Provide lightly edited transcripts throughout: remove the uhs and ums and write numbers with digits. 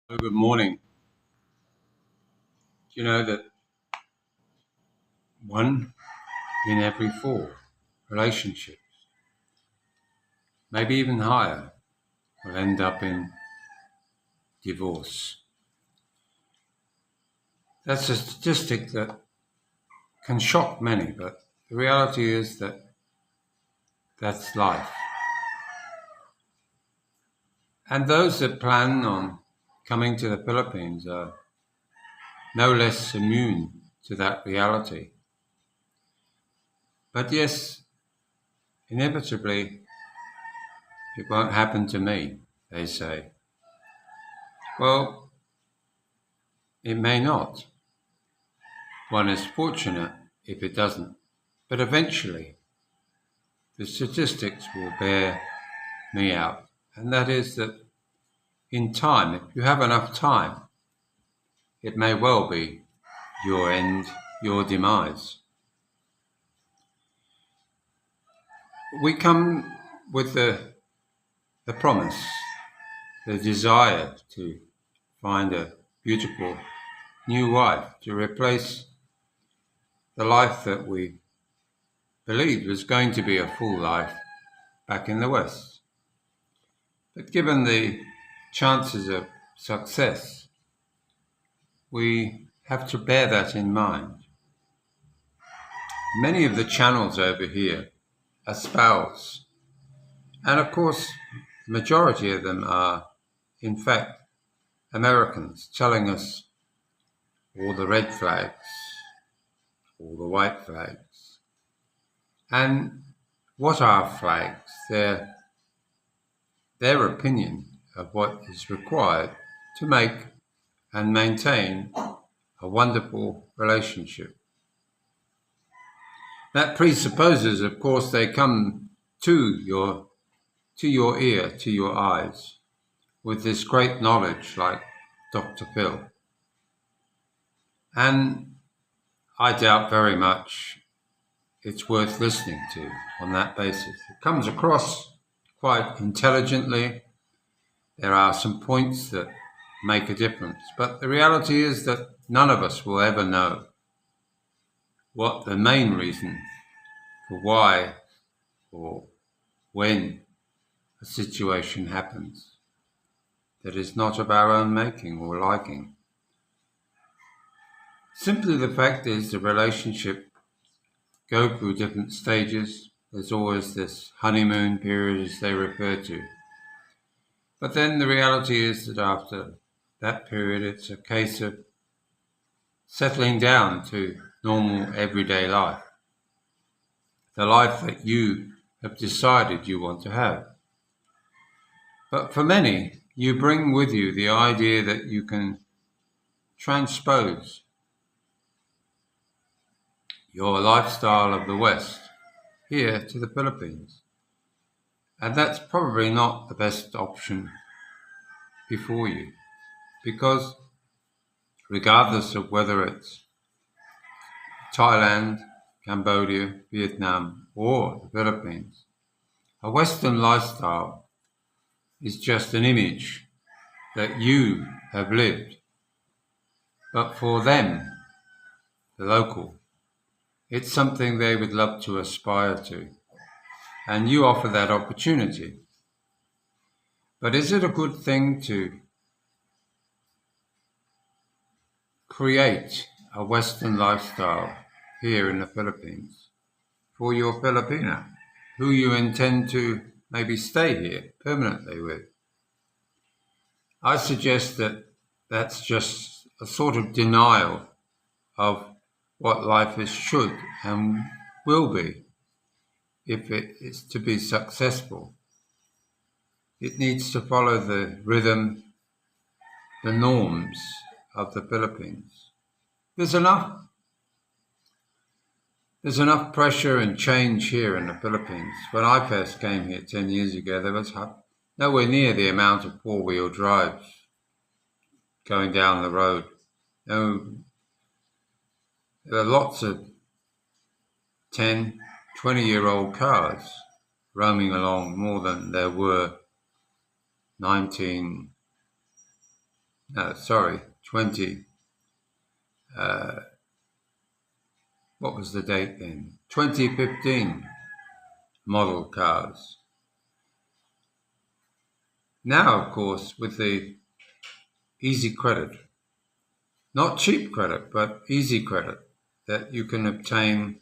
Good morning. Do you know that one in every four relationships, maybe even higher, will end up in divorce? That's a statistic that can shock many, but the reality is that that's life. And those that plan on coming to the Philippines are no less immune to that reality. But yes, inevitably, it won't happen to me, they say. Well, it may not. One is fortunate if it doesn't, but eventually the statistics will bear me out. And that is that in time, if you have enough time, it may well be your end, your demise. We come with the promise, the desire to find a beautiful new wife to replace the life that we believed was going to be a full life back in the West. But given the chances of success, we have to bear that in mind. Many of the channels over here espouse, and of course, the majority of them are, in fact, Americans telling us all the red flags, all the white flags. And what are flags? They're their opinion of what is required to make and maintain a wonderful relationship. That presupposes, of course, they come to your ear, to your eyes, with this great knowledge like Dr. Phil. And I doubt very much it's worth listening to on that basis. It comes across quite intelligently. There are some points that make a difference, but the reality is that none of us will ever know what the main reason for why or when a situation happens that is not of our own making or liking. Simply the fact is the relationship go through different stages. There's always this honeymoon period as they refer to. But then the reality is that after that period it's a case of settling down to normal everyday life. The life that you have decided you want to have. But for many, you bring with you the idea that you can transpose your lifestyle of the West here to the Philippines. And that's probably not the best option before you, because regardless of whether it's Thailand, Cambodia, Vietnam, or the Philippines, a Western lifestyle is just an image that you have lived. But for them, the local, it's something they would love to aspire to. And you offer that opportunity. But is it a good thing to create a Western lifestyle here in the Philippines for your Filipina, who you intend to maybe stay here permanently with? I suggest that that's just a sort of denial of what life is should and will be if it is to be successful. It needs to follow the rhythm, the norms of the Philippines. There's enough pressure and change here in the Philippines. When I first came here 10 years ago, there was nowhere near the amount of four-wheel drives going down the road. No, there are lots of 10, 20-year-old cars roaming along more than there were 1990 20, what was the date then? 2015 model cars. Now, of course, with the easy credit, not cheap credit, but easy credit, that you can obtain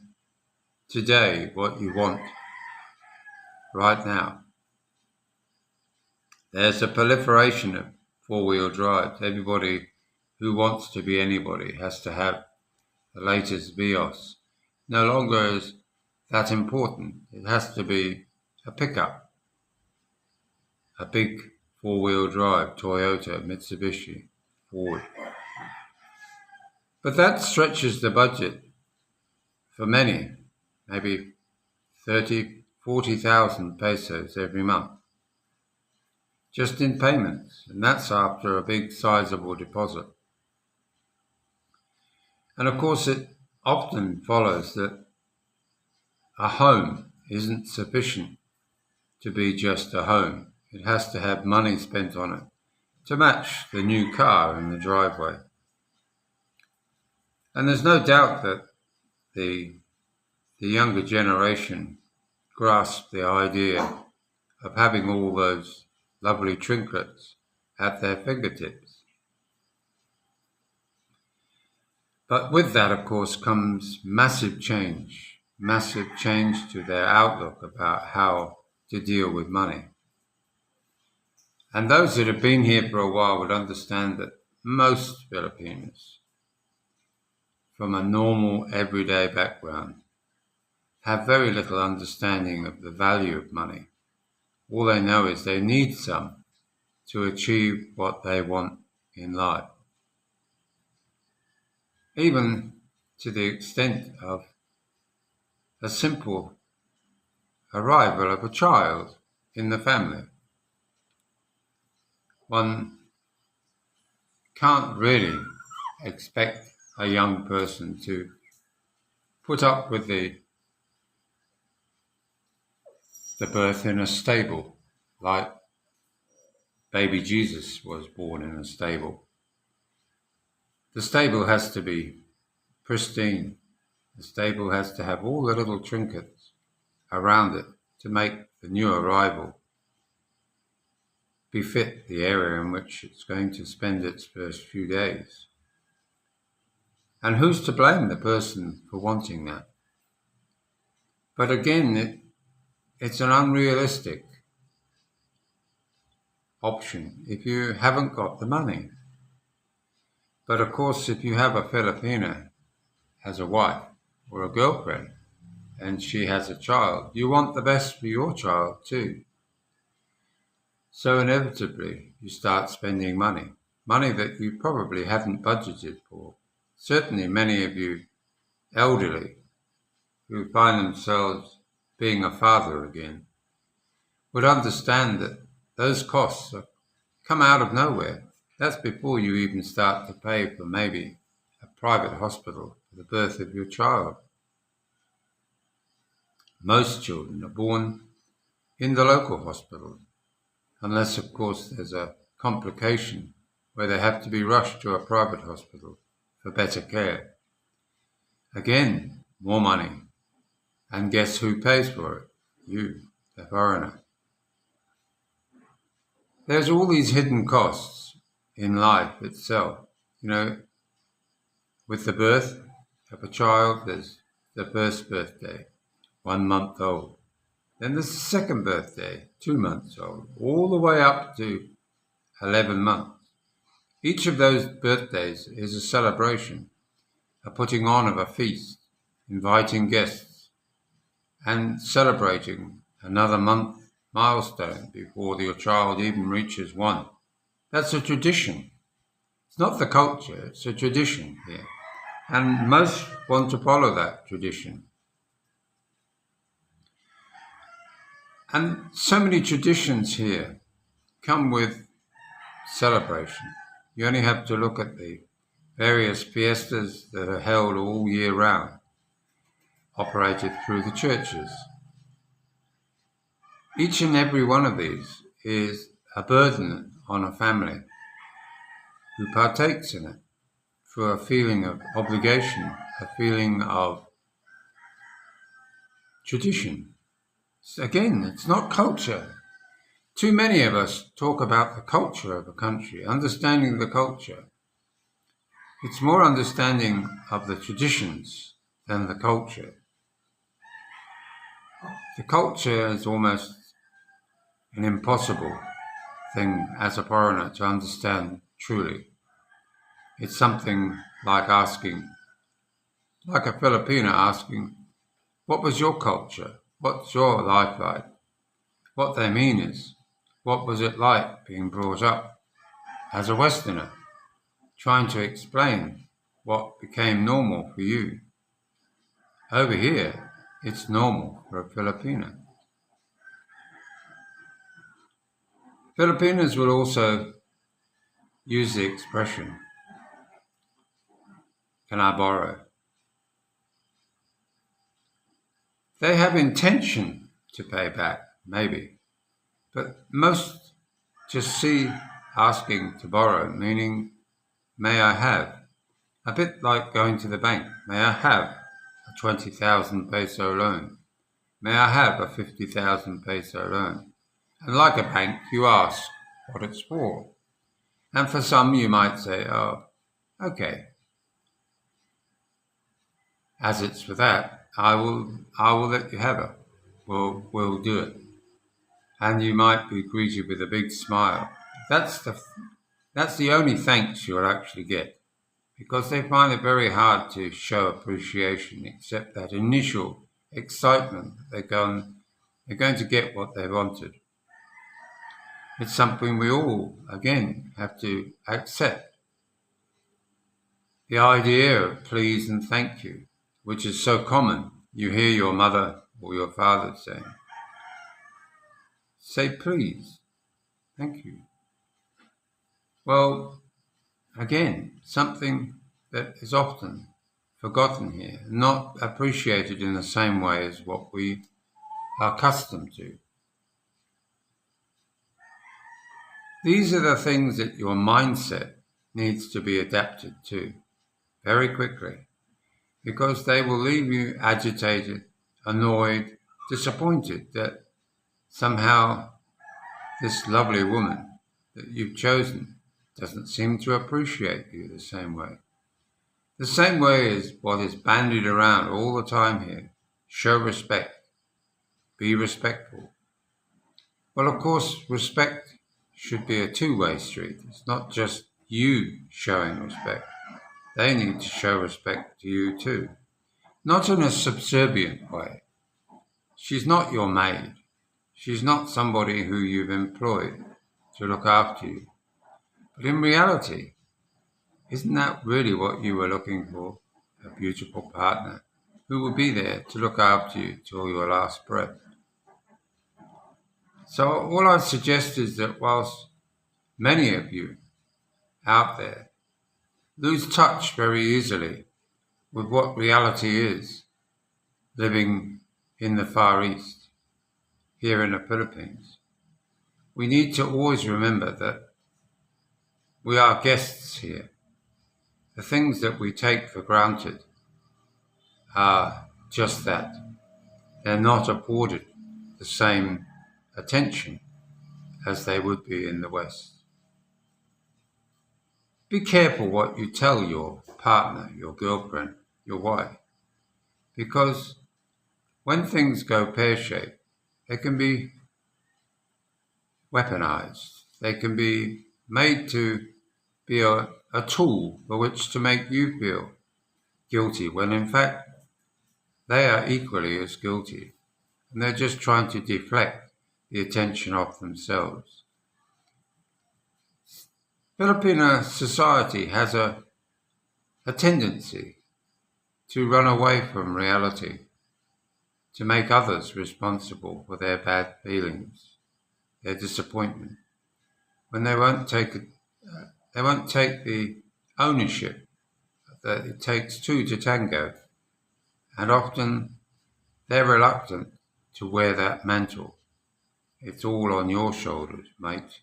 today what you want right now. There's a proliferation of four-wheel drives. Everybody who wants to be anybody has to have the latest Vios. No longer is that important. It has to be a pickup, a big four-wheel drive, Toyota, Mitsubishi, Ford. But that stretches the budget for many, maybe 30, 40,000 pesos every month, just in payments, and that's after a big sizable deposit. And of course it often follows that a home isn't sufficient to be just a home. It has to have money spent on it to match the new car in the driveway. And there's no doubt that the younger generation grasp the idea of having all those lovely trinkets at their fingertips. But with that, of course, comes massive change to their outlook about how to deal with money. And those that have been here for a while would understand that most Filipinos, from a normal, everyday background, have very little understanding of the value of money. All they know is they need some to achieve what they want in life. Even to the extent of a simple arrival of a child in the family. One can't really expect a young person to put up with the birth in a stable, like baby Jesus was born in a stable. The stable has to be pristine. The stable has to have all the little trinkets around it to make the new arrival befit the area in which it's going to spend its first few days. And who's to blame the person for wanting that? But again, it's an unrealistic option if you haven't got the money. But of course, if you have a Filipina as a wife or a girlfriend and she has a child, you want the best for your child too. So inevitably, you start spending money that you probably hadn't budgeted for. Certainly many of you elderly who find themselves being a father again would understand that those costs come out of nowhere. That's before you even start to pay for maybe a private hospital for the birth of your child. Most children are born in the local hospital, unless of course there's a complication where they have to be rushed to a private hospital for better care. Again, more money. And guess who pays for it? You, the foreigner. There's all these hidden costs in life itself. With the birth of a child, there's the first birthday, 1 month old. Then there's the second birthday, 2 months old, all the way up to 11 months. Each of those birthdays is a celebration, a putting on of a feast, inviting guests, and celebrating another month milestone before your child even reaches 1. That's a tradition. It's not the culture, it's a tradition here. And most want to follow that tradition. And so many traditions here come with celebration. You only have to look at the various fiestas that are held all year round, operated through the churches. Each and every one of these is a burden on a family. who partakes in it through a feeling of obligation, a feeling of tradition. Again, it's not culture. Too many of us talk about the culture of a country, understanding the culture. It's more understanding of the traditions than the culture. The culture is almost an impossible thing as a foreigner to understand truly. It's something like asking, like a Filipina asking, what was your culture? What's your life like? What they mean is, what was it like being brought up as a Westerner, trying to explain what became normal for you? Over here, it's normal for a Filipina. Filipinos will also use the expression, can I borrow? They have intention to pay back, maybe, but most just see asking to borrow, meaning, may I have? A bit like going to the bank, may I have a 20,000 peso loan? May I have a 50,000 peso loan? And like a bank, you ask what it's for. And for some, you might say, oh, okay. As it's for that, I will let you have it. We'll do it. And you might be greeted with a big smile. That's the only thanks you'll actually get, because they find it very hard to show appreciation except that initial excitement that they're going to get what they wanted. It's something we all, again, have to accept. The idea of please and thank you, which is so common. You hear your mother or your father saying, say please, thank you. Well, again, something that is often forgotten here, not appreciated in the same way as what we are accustomed to. These are the things that your mindset needs to be adapted to very quickly, because they will leave you agitated, annoyed, disappointed that somehow this lovely woman that you've chosen doesn't seem to appreciate you the same way. The same way as what is bandied around all the time here. Show respect. Be respectful. Well, of course, respect should be a two-way street. It's not just you showing respect. They need to show respect to you too. Not in a subservient way. She's not your maid. She's not somebody who you've employed to look after you. But in reality, isn't that really what you were looking for? A beautiful partner who will be there to look after you till your last breath. So all I suggest is that whilst many of you out there lose touch very easily with what reality is living in the Far East, here in the Philippines, we need to always remember that we are guests here. The things that we take for granted are just that. They're not afforded the same attention as they would be in the West. Be careful what you tell your partner, your girlfriend, your wife, because when things go pear-shaped, they can be weaponized. They can be made to be a tool for which to make you feel guilty, when in fact they are equally as guilty, and they're just trying to deflect the attention off themselves. Filipino society has a tendency to run away from reality, to make others responsible for their bad feelings, their disappointment, when they won't take the ownership that it takes two to tango, and often they're reluctant to wear that mantle. It's all on your shoulders, mate.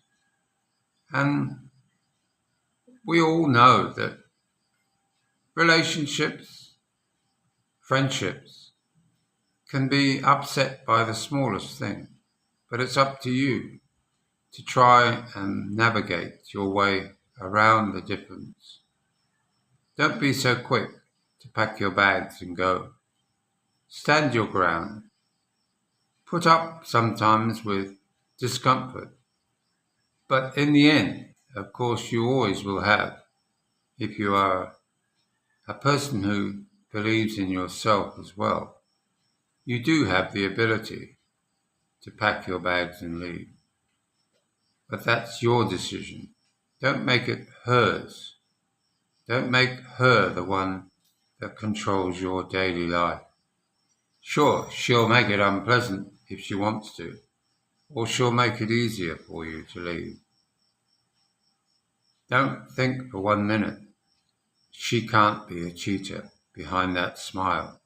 And We all know that relationships, friendships, can be upset by the smallest thing, but it's up to you to try and navigate your way around the difference. Don't be so quick to pack your bags and go. Stand your ground. Put up sometimes with discomfort, but in the end, of course, you always will have, if you are a person who believes in yourself as well, you do have the ability to pack your bags and leave. But that's your decision. Don't make it hers. Don't make her the one that controls your daily life. Sure, she'll make it unpleasant if she wants to, or she'll make it easier for you to leave. Don't think for 1 minute she can't be a cheater behind that smile.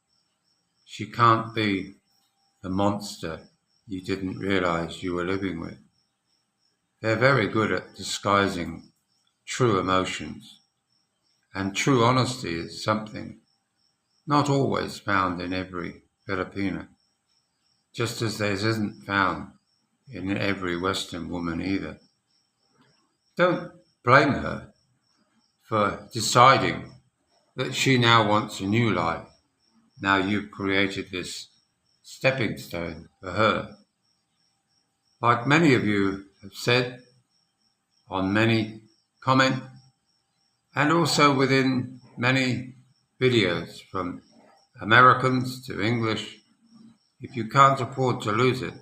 She can't be the monster you didn't realize you were living with. They're very good at disguising true emotions, and true honesty is something not always found in every Filipina, just as there isn't found in every Western woman either. Don't blame her for deciding that she now wants a new life. Now you've created this stepping stone for her. Like many of you have said on many comment and also within many videos from Americans to English, if you can't afford to lose it,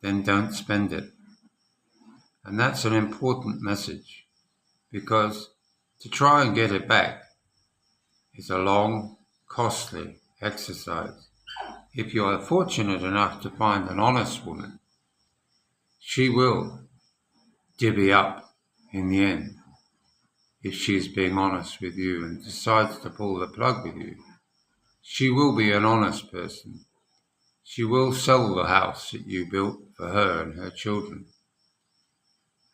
then don't spend it. And that's an important message, because to try and get it back is a long, costly exercise. If you are fortunate enough to find an honest woman, she will divvy up in the end. If she is being honest with you and decides to pull the plug with you, she will be an honest person. She will sell the house that you built for her and her children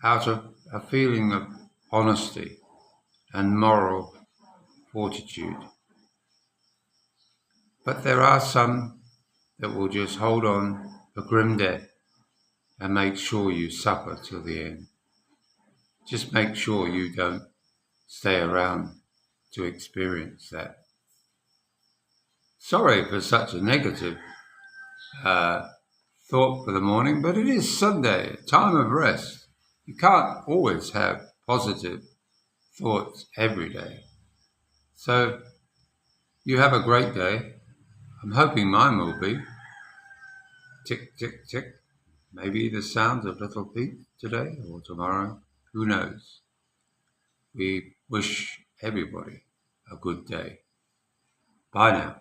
out of a feeling of honesty and moral fortitude. But there are some that will just hold on for grim death and make sure you suffer till the end. Just make sure you don't stay around to experience that. Sorry for such a negative thought for the morning, but it is Sunday, time of rest. You can't always have positive thoughts every day. So you have a great day. I'm hoping mine will be. Tick, tick, tick. Maybe the sounds of little feet today or tomorrow. Who knows? We wish everybody a good day. Bye now.